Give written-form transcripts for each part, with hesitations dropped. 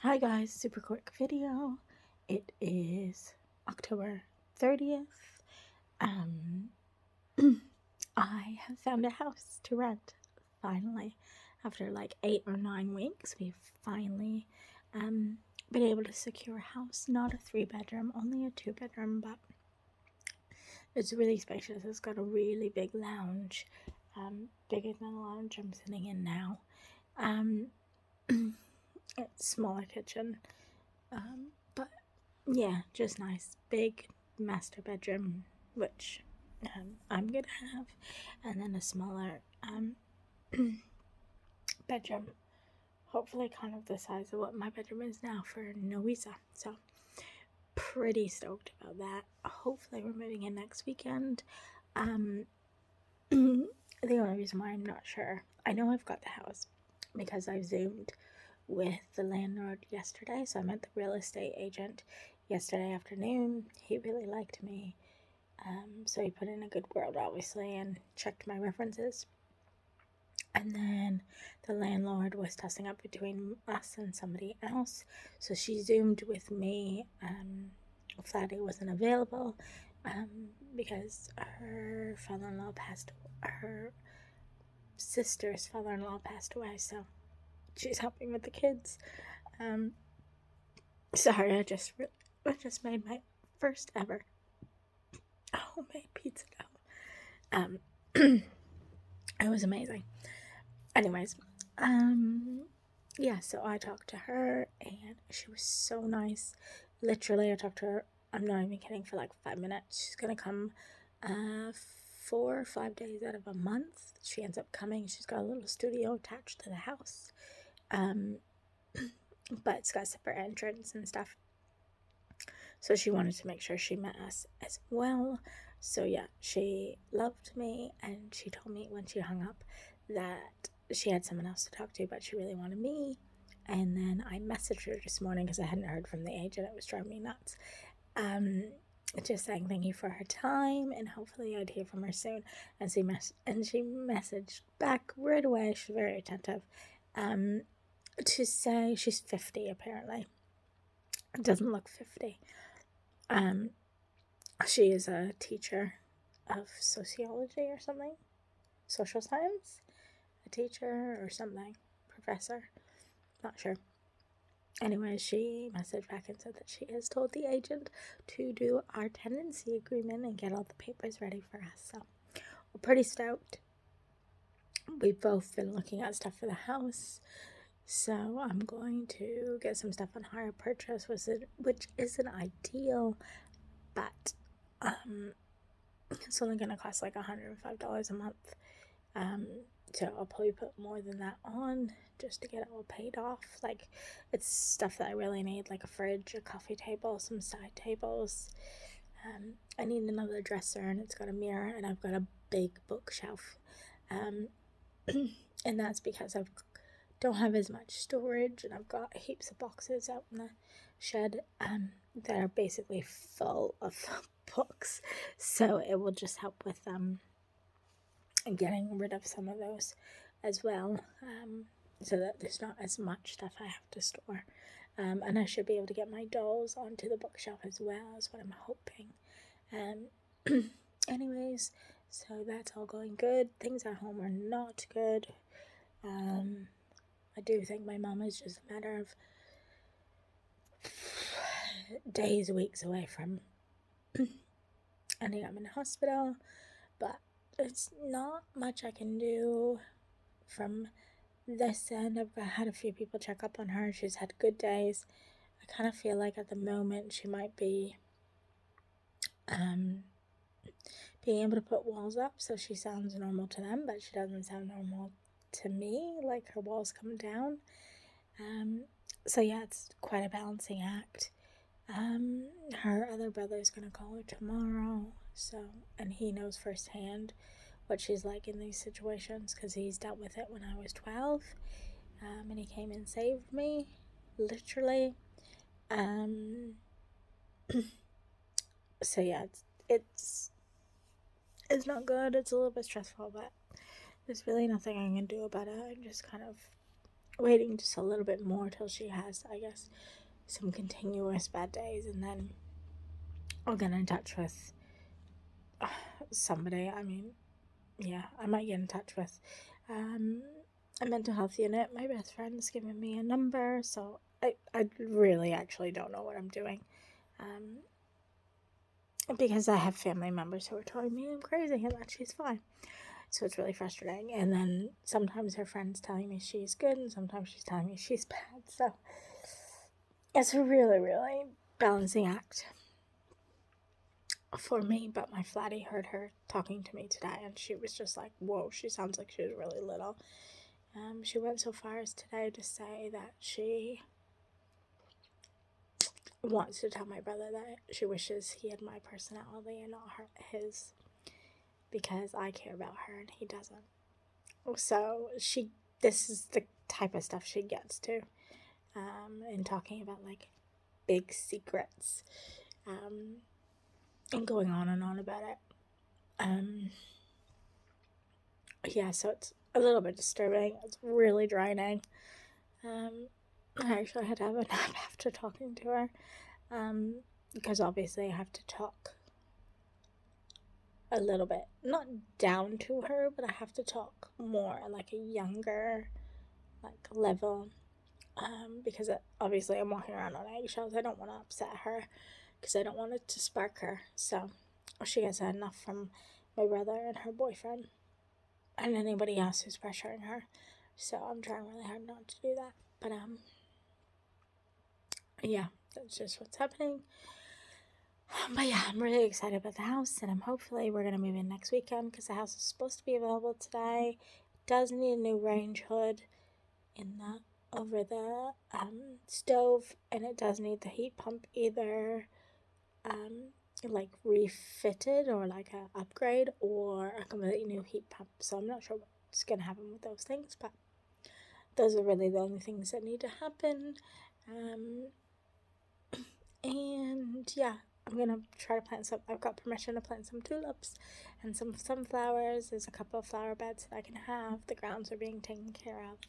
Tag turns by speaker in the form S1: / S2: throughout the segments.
S1: Hi guys, super quick video. It is October 30th. Um, I have found a house to rent, finally. After like 8 or 9 weeks, we've finally been able to secure a house. Not a 3-bedroom, only a 2-bedroom, but it's really spacious. It's got a really big lounge, bigger than the lounge I'm sitting in now. It's smaller kitchen, but yeah, just nice. Big master bedroom, which I'm gonna have, and then a smaller bedroom, hopefully kind of the size of what my bedroom is now for Noisa. So pretty stoked about that. Hopefully we're moving in next weekend. The only reason why I'm not sure, I know I've got the house because I zoomed with the landlord yesterday. So I met the real estate agent yesterday afternoon. He really liked me. So he put in a good word, obviously, and checked my references. And then the landlord was tossing up between us and somebody else. So she zoomed with me. Flatty wasn't available because her father-in-law passed, her sister's father-in-law passed away. So she's helping with the kids. Sorry, I just made my first ever homemade pizza dough. It was amazing. Anyways, yeah, so I talked to her and she was so nice. Literally, I talked to her, I'm not even kidding, for like 5 minutes. She's gonna come 4 or 5 days out of a month. She ends up coming. She's got a little studio attached to the house. But it's got a separate entrance and stuff. So she wanted to make sure she met us as well. So yeah, she loved me, and she told me when she hung up that she had someone else to talk to, but she really wanted me. And then I messaged her this morning because I hadn't heard from the agent. It was driving me nuts. Just saying thank you for her time, and hopefully I'd hear from her soon. And she messaged back right away. She's very attentive. To say she's 50 apparently. It doesn't look 50. She is a teacher of sociology or something, social science, a teacher or something, professor, not sure. Anyway, she messaged back and said that she has told the agent to do our tenancy agreement and get all the papers ready for us. So we're pretty stoked. We've both been looking at stuff for the house. So I'm going to get some stuff on hire purchase, which isn't ideal, but it's only going to cost like $105 a month. So I'll probably put more than that on just to get it all paid off. Like, it's stuff that I really need, like a fridge, a coffee table, some side tables. I need another dresser, and it's got a mirror, and I've got a big bookshelf. And that's because I don't have as much storage, and I've got heaps of boxes out in the shed that are basically full of books. So it will just help with getting rid of some of those as well, so that there's not as much stuff I have to store. And I should be able to get my dolls onto the bookshelf as well, is what I'm hoping. Anyways, so that's all going good. Things at home are not good. I do think my mom is just a matter of days, weeks away from ending up in the hospital, but it's not much I can do from this end. I've had a few people check up on her. She's had good days. I kind of feel like at the moment she might be being able to put walls up, so she sounds normal to them, but she doesn't sound normal to me, like her walls come down. So yeah, it's quite a balancing act. Her other brother is gonna call her tomorrow, so, and he knows firsthand what she's like in these situations because he's dealt with it when I was 12, and he came and saved me, literally. So yeah, it's not good. It's a little bit stressful, but there's really nothing I can do about it. I'm just kind of waiting just a little bit more till she has, I guess, some continuous bad days, and then I'll get in touch with somebody. I mean, yeah, I might get in touch with a mental health unit. My best friend's given me a number, so I really actually don't know what I'm doing. Because I have family members who are telling me I'm crazy and that she's fine. So it's really frustrating. And then sometimes her friend's telling me she's good, and sometimes she's telling me she's bad. So it's a really, really balancing act for me. But my flatty heard her talking to me today, and she was just like, whoa, she sounds like she was really little. She went so far as today to say that she wants to tell my brother that she wishes he had my personality and not his, because I care about her and he doesn't. So this is the type of stuff she gets to, and talking about like big secrets, and going on and on about it. Yeah, so it's a little bit disturbing. It's really draining. I actually had to have a nap after talking to her, because obviously I have to talk a little bit, not down to her, but I have to talk more at like a younger like level, because obviously I'm walking around on eggshells. I don't want to upset her because I don't want it to spark her. So she gets enough from my brother and her boyfriend and anybody else who's pressuring her. So I'm trying really hard not to do that. But yeah, that's just what's happening. But yeah, I'm really excited about the house, and hopefully we're going to move in next weekend because the house is supposed to be available today. It does need a new range hood in the over the stove, and it does need the heat pump either like refitted or like a upgrade or a completely new heat pump. So I'm not sure what's going to happen with those things, but those are really the only things that need to happen. And yeah, I'm gonna try to plant some. I've got permission to plant some tulips and some sunflowers. There's a couple of flower beds that I can have. The grounds are being taken care of.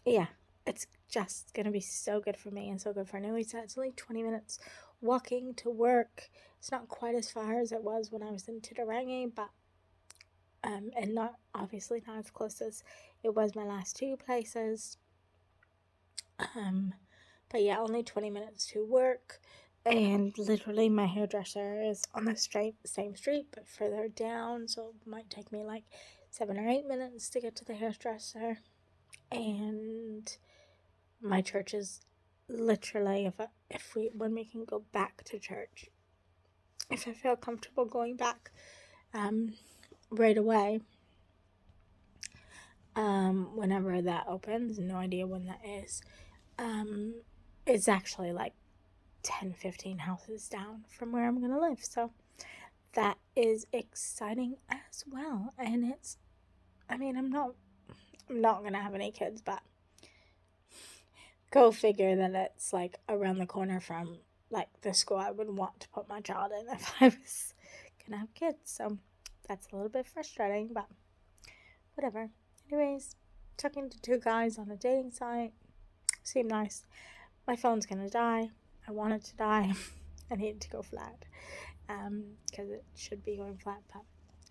S1: Yeah, it's just gonna be so good for me and so good for Nui. It's only 20 minutes walking to work. It's not quite as far as it was when I was in Titirangi, but and not obviously not as close as it was my last two places. But yeah, only 20 minutes to work, and literally my hairdresser is on the same street but further down, so it might take me like 7 or 8 minutes to get to the hairdresser. And my church is literally, when we can go back to church, if I feel comfortable going back right away, whenever that opens, no idea when that is, it's actually like 10-15 houses down from where I'm gonna live, so that is exciting as well. And I'm not gonna have any kids, but go figure that it's like around the corner from like the school I would want to put my child in if I was gonna have kids. So that's a little bit frustrating, but whatever. Anyways, talking to two guys on a dating site seemed nice. My phone's gonna die. I want it to die. I need it to go flat, because it should be going flat. But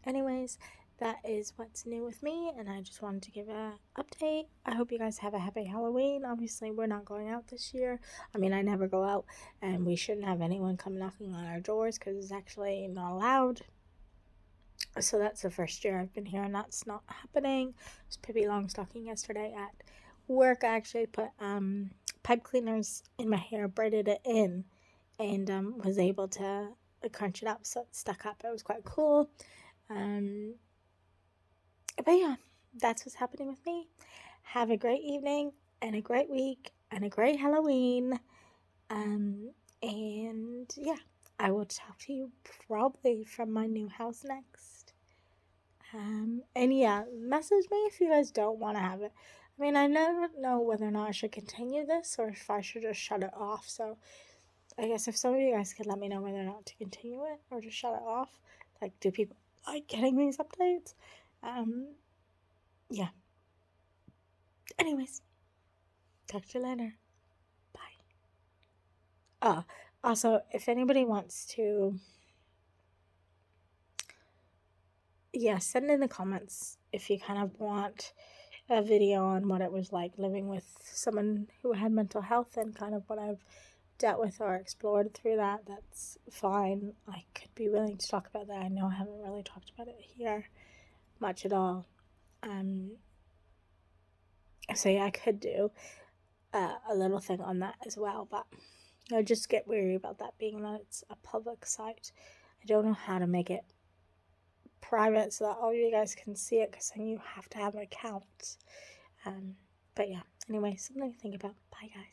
S1: anyways, that is what's new with me, and I just wanted to give an update. I hope you guys have a happy Halloween. Obviously, we're not going out this year. I mean, I never go out, and we shouldn't have anyone come knocking on our doors because it's actually not allowed. So that's the first year I've been here, and that's not happening. It was Pippi Longstocking yesterday at work. I actually put pipe cleaners in my hair, braided it in, and was able to crunch it up so it stuck up. It was quite cool. But yeah, that's what's happening with me. Have a great evening and a great week and a great Halloween. And yeah, I will talk to you probably from my new house next. And yeah, message me if you guys don't want to have it. I mean, I never know whether or not I should continue this or if I should just shut it off. So I guess if some of you guys could let me know whether or not to continue it or to shut it off. Like, do people like getting these updates? Yeah. Anyways, talk to you later. Bye. Oh, also, if anybody wants to, send in the comments if you kind of want a video on what it was like living with someone who had mental health and kind of what I've dealt with or explored through that. That's fine. I could be willing to talk about that. I know I haven't really talked about it here much at all. So yeah, I could do a little thing on that as well, but I just get weary about that being that it's a public site. I don't know how to make it private so that all you guys can see it, because then you have to have an account. But yeah, anyway, something to think about. Bye, guys.